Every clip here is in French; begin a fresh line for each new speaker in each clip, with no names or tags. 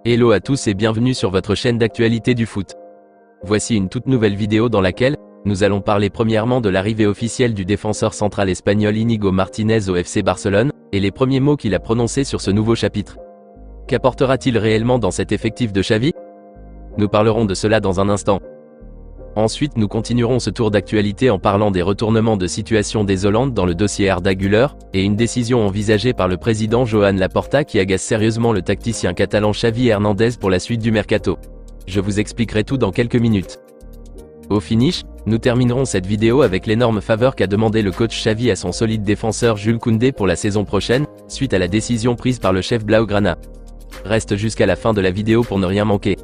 Hello à tous et bienvenue sur votre chaîne d'actualité du foot. Voici une toute nouvelle vidéo dans laquelle nous allons parler premièrement de l'arrivée officielle du défenseur central espagnol Íñigo Martínez au FC Barcelone, et les premiers mots qu'il a prononcés sur ce nouveau chapitre. Qu'apportera-t-il réellement dans cet effectif de Xavi? Nous parlerons de cela dans un instant. Ensuite nous continuerons ce tour d'actualité en parlant des retournements de situation désolantes dans le dossier Arda Güler, et une décision envisagée par le président Joan Laporta qui agace sérieusement le tacticien catalan Xavi Hernandez pour la suite du mercato. Je vous expliquerai tout dans quelques minutes. Au finish, nous terminerons cette vidéo avec l'énorme faveur qu'a demandé le coach Xavi à son solide défenseur Jules Koundé pour la saison prochaine, suite à la décision prise par le chef Blaugrana. Reste jusqu'à la fin de la vidéo pour ne rien manquer.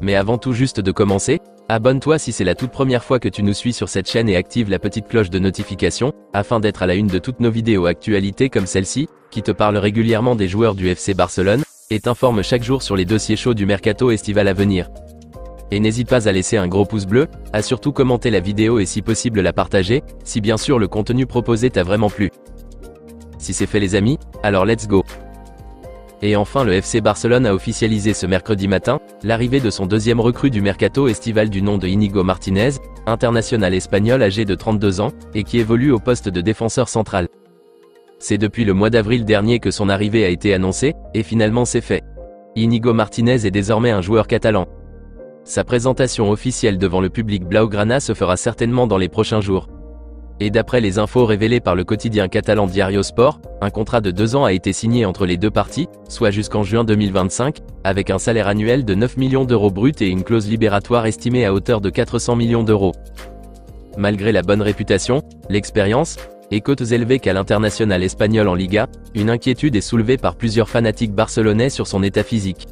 Mais avant tout juste de commencer, abonne-toi si c'est la toute première fois que tu nous suis sur cette chaîne et active la petite cloche de notification, afin d'être à la une de toutes nos vidéos actualités comme celle-ci, qui te parle régulièrement des joueurs du FC Barcelone, et t'informe chaque jour sur les dossiers chauds du mercato estival à venir. Et n'hésite pas à laisser un gros pouce bleu, à surtout commenter la vidéo et si possible la partager, si bien sûr le contenu proposé t'a vraiment plu. Si c'est fait les amis, alors let's go! Et enfin le FC Barcelone a officialisé ce mercredi matin, l'arrivée de son deuxième recrue du mercato estival du nom de Íñigo Martínez, international espagnol âgé de 32 ans, et qui évolue au poste de défenseur central. C'est depuis le mois d'avril dernier que son arrivée a été annoncée, et finalement c'est fait. Íñigo Martínez est désormais un joueur catalan. Sa présentation officielle devant le public Blaugrana se fera certainement dans les prochains jours. Et d'après les infos révélées par le quotidien catalan Diario Sport, un contrat de 2 ans a été signé entre les deux parties, soit jusqu'en juin 2025, avec un salaire annuel de 9 millions d'euros bruts et une clause libératoire estimée à hauteur de 400 millions d'euros. Malgré la bonne réputation, l'expérience, et cotes élevées qu'a l'international espagnol en Liga, une inquiétude est soulevée par plusieurs fanatiques barcelonais sur son état physique.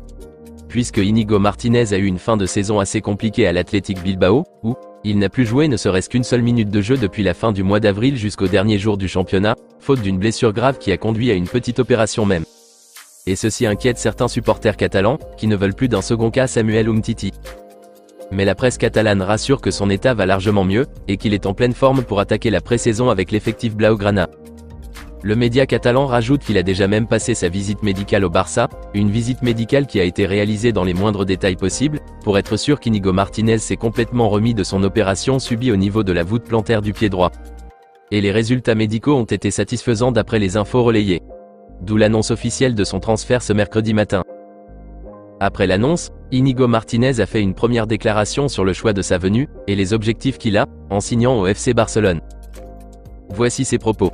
Puisque Íñigo Martínez a eu une fin de saison assez compliquée à l'Athletic Bilbao, où il n'a plus joué ne serait-ce qu'une seule minute de jeu depuis la fin du mois d'avril jusqu'au dernier jour du championnat, faute d'une blessure grave qui a conduit à une petite opération même. Et ceci inquiète certains supporters catalans, qui ne veulent plus d'un second cas Samuel Umtiti. Mais la presse catalane rassure que son état va largement mieux, et qu'il est en pleine forme pour attaquer la pré-saison avec l'effectif Blaugrana. Le média catalan rajoute qu'il a déjà même passé sa visite médicale au Barça, une visite médicale qui a été réalisée dans les moindres détails possibles, pour être sûr qu'Íñigo Martínez s'est complètement remis de son opération subie au niveau de la voûte plantaire du pied droit. Et les résultats médicaux ont été satisfaisants d'après les infos relayées. D'où l'annonce officielle de son transfert ce mercredi matin. Après l'annonce, Íñigo Martínez a fait une première déclaration sur le choix de sa venue, et les objectifs qu'il a, en signant au FC Barcelone. Voici ses propos.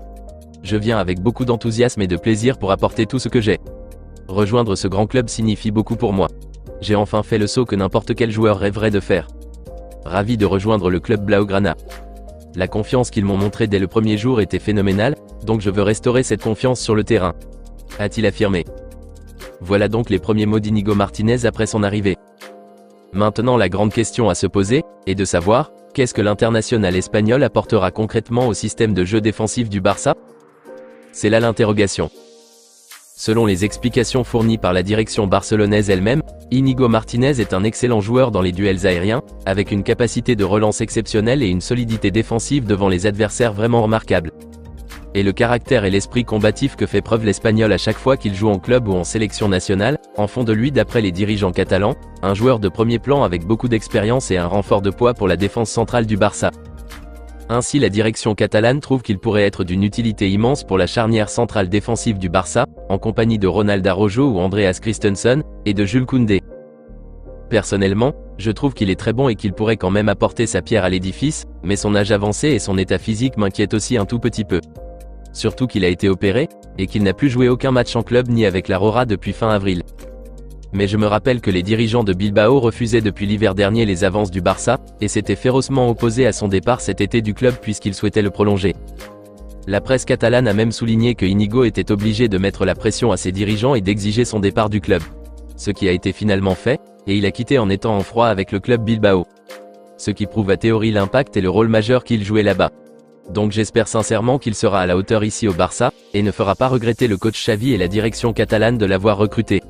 Je viens avec beaucoup d'enthousiasme et de plaisir pour apporter tout ce que j'ai. Rejoindre ce grand club signifie beaucoup pour moi. J'ai enfin fait le saut que n'importe quel joueur rêverait de faire. Ravi de rejoindre le club Blaugrana. La confiance qu'ils m'ont montrée dès le premier jour était phénoménale, donc je veux restaurer cette confiance sur le terrain, a-t-il affirmé. Voilà donc les premiers mots d'Íñigo Martínez après son arrivée. Maintenant la grande question à se poser, est de savoir, qu'est-ce que l'international espagnol apportera concrètement au système de jeu défensif du Barça? C'est là l'interrogation. Selon les explications fournies par la direction barcelonaise elle-même, Íñigo Martínez est un excellent joueur dans les duels aériens, avec une capacité de relance exceptionnelle et une solidité défensive devant les adversaires vraiment remarquable. Et le caractère et l'esprit combatif que fait preuve l'Espagnol à chaque fois qu'il joue en club ou en sélection nationale, en font de lui d'après les dirigeants catalans, un joueur de premier plan avec beaucoup d'expérience et un renfort de poids pour la défense centrale du Barça. Ainsi la direction catalane trouve qu'il pourrait être d'une utilité immense pour la charnière centrale défensive du Barça, en compagnie de Ronald Araujo ou Andreas Christensen, et de Jules Koundé. Personnellement, je trouve qu'il est très bon et qu'il pourrait quand même apporter sa pierre à l'édifice, mais son âge avancé et son état physique m'inquiètent aussi un tout petit peu. Surtout qu'il a été opéré, et qu'il n'a plus joué aucun match en club ni avec la Rora depuis fin avril. Mais je me rappelle que les dirigeants de Bilbao refusaient depuis l'hiver dernier les avances du Barça, et s'étaient férocement opposés à son départ cet été du club puisqu'ils souhaitaient le prolonger. La presse catalane a même souligné que Íñigo était obligé de mettre la pression à ses dirigeants et d'exiger son départ du club. Ce qui a été finalement fait, et il a quitté en étant en froid avec le club Bilbao. Ce qui prouve à théorie l'impact et le rôle majeur qu'il jouait là-bas. Donc j'espère sincèrement qu'il sera à la hauteur ici au Barça, et ne fera pas regretter le coach Xavi et la direction catalane de l'avoir recruté.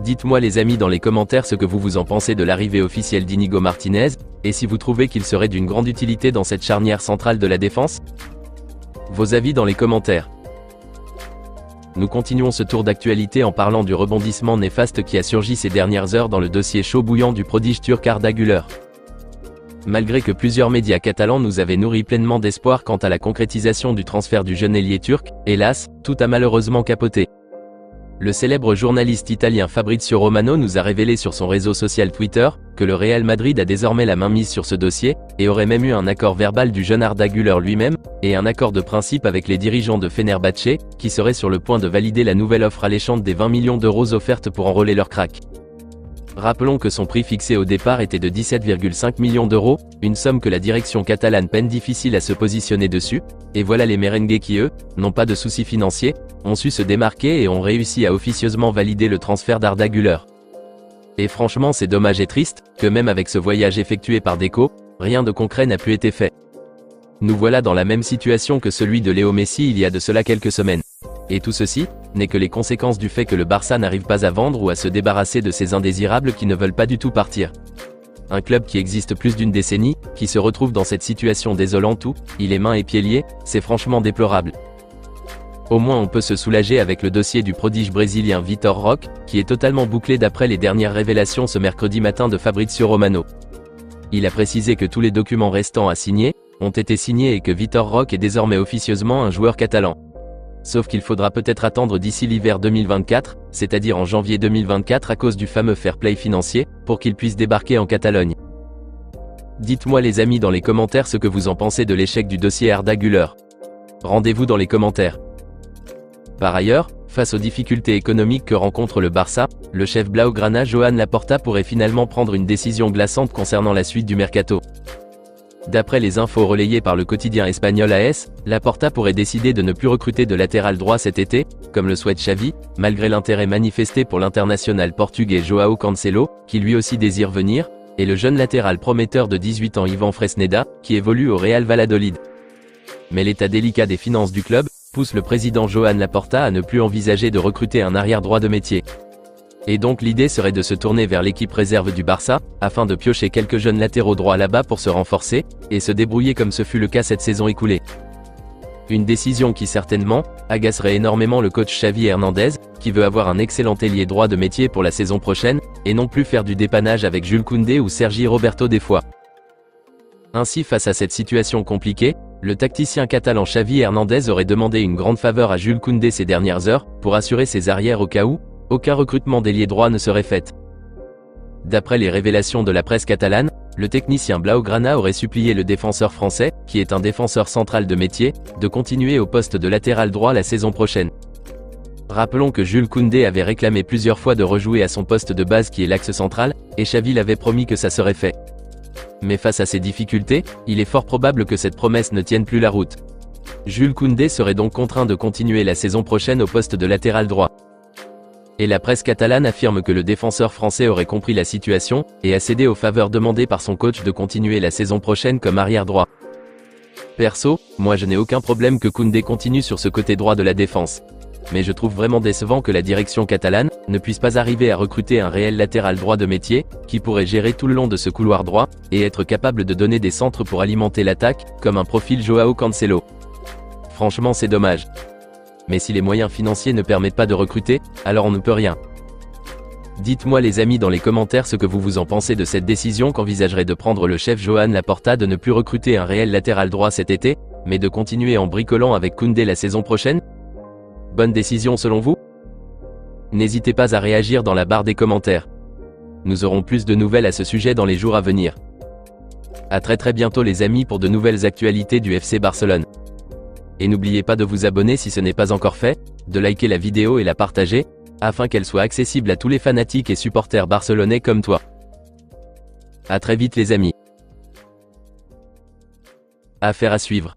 Dites-moi les amis dans les commentaires ce que vous en pensez de l'arrivée officielle d'Íñigo Martínez, et si vous trouvez qu'il serait d'une grande utilité dans cette charnière centrale de la défense. Vos avis dans les commentaires. Nous continuons ce tour d'actualité en parlant du rebondissement néfaste qui a surgi ces dernières heures dans le dossier chaud bouillant du prodige turc Arda Güler. Malgré que plusieurs médias catalans nous avaient nourri pleinement d'espoir quant à la concrétisation du transfert du jeune ailier turc, hélas, tout a malheureusement capoté. Le célèbre journaliste italien Fabrizio Romano nous a révélé sur son réseau social Twitter que le Real Madrid a désormais la main mise sur ce dossier, et aurait même eu un accord verbal du jeune Arda Güler lui-même, et un accord de principe avec les dirigeants de Fenerbahçe, qui seraient sur le point de valider la nouvelle offre alléchante des 20 millions d'euros offerte pour enrôler leur crack. Rappelons que son prix fixé au départ était de 17,5 millions d'euros, une somme que la direction catalane peine difficile à se positionner dessus, et voilà les merengues qui eux, n'ont pas de soucis financiers, ont su se démarquer et ont réussi à officieusement valider le transfert d'Arda Güler. Et franchement c'est dommage et triste, que même avec ce voyage effectué par Deco, rien de concret n'a pu être fait. Nous voilà dans la même situation que celui de Léo Messi il y a de cela quelques semaines. Et tout ceci, n'est que les conséquences du fait que le Barça n'arrive pas à vendre ou à se débarrasser de ces indésirables qui ne veulent pas du tout partir. Un club qui existe plus d'une décennie, qui se retrouve dans cette situation désolante où, il est mains et pieds liés, c'est franchement déplorable. Au moins on peut se soulager avec le dossier du prodige brésilien Vitor Roque, qui est totalement bouclé d'après les dernières révélations ce mercredi matin de Fabrizio Romano. Il a précisé que tous les documents restants à signer, ont été signés et que Vitor Roque est désormais officieusement un joueur catalan. Sauf qu'il faudra peut-être attendre d'ici l'hiver 2024, c'est-à-dire en janvier 2024 à cause du fameux fair play financier, pour qu'il puisse débarquer en Catalogne. Dites-moi les amis dans les commentaires ce que vous en pensez de l'échec du dossier Arda Güler. Rendez-vous dans les commentaires. Par ailleurs, face aux difficultés économiques que rencontre le Barça, le chef blaugrana Joan Laporta pourrait finalement prendre une décision glaçante concernant la suite du mercato. D'après les infos relayées par le quotidien espagnol AS, Laporta pourrait décider de ne plus recruter de latéral droit cet été, comme le souhaite Xavi, malgré l'intérêt manifesté pour l'international portugais Joao Cancelo, qui lui aussi désire venir, et le jeune latéral prometteur de 18 ans Ivan Fresneda, qui évolue au Real Valladolid. Mais l'état délicat des finances du club pousse le président Joan Laporta à ne plus envisager de recruter un arrière droit de métier. Et donc l'idée serait de se tourner vers l'équipe réserve du Barça, afin de piocher quelques jeunes latéraux droits là-bas pour se renforcer, et se débrouiller comme ce fut le cas cette saison écoulée. Une décision qui certainement, agacerait énormément le coach Xavi Hernandez, qui veut avoir un excellent ailier droit de métier pour la saison prochaine, et non plus faire du dépannage avec Jules Koundé ou Sergi Roberto des fois. Ainsi face à cette situation compliquée, le tacticien catalan Xavi Hernandez aurait demandé une grande faveur à Jules Koundé ces dernières heures, pour assurer ses arrières au cas où, aucun recrutement d'ailier droit ne serait fait. D'après les révélations de la presse catalane, le technicien blaugrana aurait supplié le défenseur français, qui est un défenseur central de métier, de continuer au poste de latéral droit la saison prochaine. Rappelons que Jules Koundé avait réclamé plusieurs fois de rejouer à son poste de base qui est l'axe central, et Xavi l'avait promis que ça serait fait. Mais face à ces difficultés, il est fort probable que cette promesse ne tienne plus la route. Jules Koundé serait donc contraint de continuer la saison prochaine au poste de latéral droit. Et la presse catalane affirme que le défenseur français aurait compris la situation, et a cédé aux faveurs demandées par son coach de continuer la saison prochaine comme arrière droit. Perso, moi je n'ai aucun problème que Koundé continue sur ce côté droit de la défense. Mais je trouve vraiment décevant que la direction catalane ne puisse pas arriver à recruter un réel latéral droit de métier, qui pourrait gérer tout le long de ce couloir droit, et être capable de donner des centres pour alimenter l'attaque, comme un profil Joao Cancelo. Franchement c'est dommage. Mais si les moyens financiers ne permettent pas de recruter, alors on ne peut rien. Dites-moi les amis dans les commentaires ce que vous en pensez de cette décision qu'envisagerait de prendre le chef Joan Laporta de ne plus recruter un réel latéral droit cet été, mais de continuer en bricolant avec Koundé la saison prochaine. Bonne décision selon vous? N'hésitez pas à réagir dans la barre des commentaires. Nous aurons plus de nouvelles à ce sujet dans les jours à venir. À très bientôt les amis pour de nouvelles actualités du FC Barcelone. Et n'oubliez pas de vous abonner si ce n'est pas encore fait, de liker la vidéo et la partager, afin qu'elle soit accessible à tous les fanatiques et supporters barcelonais comme toi. À très vite les amis. Affaire à suivre.